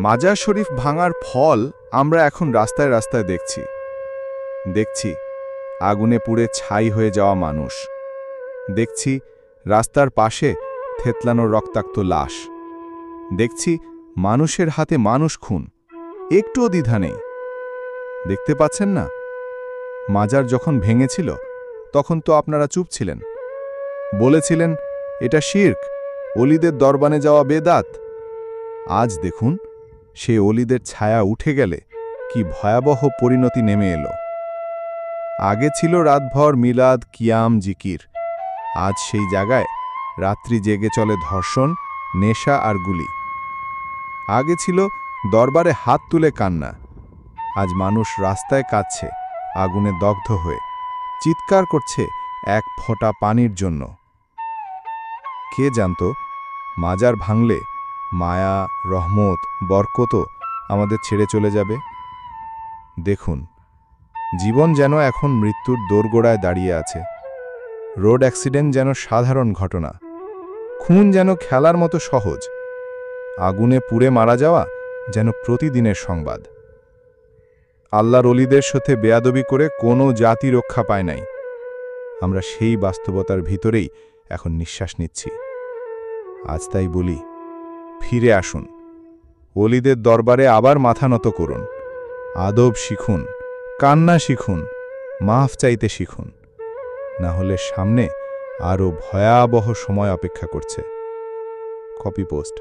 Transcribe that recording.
মাজার শরীফ ভাঙার ফল আমরা এখন রাস্তায় রাস্তায় দেখছি আগুনে পুড়ে ছাই হয়ে যাওয়া মানুষ, দেখছি রাস্তার পাশে থেতলানো রক্তাক্ত লাশ, দেখছি মানুষের হাতে মানুষ খুন, একটুও দ্বিধা নেই। দেখতে পাচ্ছেন না, মাজার যখন ভেঙেছিল তখন তো আপনারা চুপ ছিলেন, বলেছিলেন এটা শিরক, অলিদের দরবারে যাওয়া বেদাত। আজ দেখুন সে অলিদের ছায়া উঠে গেলে কি ভয়াবহ পরিণতি নেমে এলো। আগে ছিল রাতভর মিলাদ, কিয়াম, জিকির। আজ সেই জায়গায় রাত্রি জেগে চলে ধর্ষণ, নেশা আর গুলি। আগে ছিল দরবারে হাত তুলে কান্না। আজ মানুষ রাস্তায় কাঁদছে, আগুনে দগ্ধ হয়ে চিৎকার করছে এক ফোঁটা পানির জন্য। কে জানত মাজার ভাঙলে মায়া, রহমত, বরকতও আমাদের ছেড়ে চলে যাবে। দেখুন, জীবন যেন এখন মৃত্যুর দোরগোড়ায় দাঁড়িয়ে আছে। রোড অ্যাক্সিডেন্ট যেন সাধারণ ঘটনা, খুন যেন খেলার মতো সহজ, আগুনে পুড়ে মারা যাওয়া যেন প্রতিদিনের সংবাদ। আল্লাহর অলিদের সাথে বেয়াদবি করে কোনো জাতি রক্ষা পায় নাই। আমরা সেই বাস্তবতার ভিতরেই এখন নিঃশ্বাস নিচ্ছি। আজ তাই বলি, ফিরে আসুন, অলিদের দরবারে আবার মাথা নত করুন, আদব শিখুন, কান্না শিখুন, মাফ চাইতে শিখুন। না হলে সামনে আরও ভয়াবহ সময় অপেক্ষা করছে। Copy post.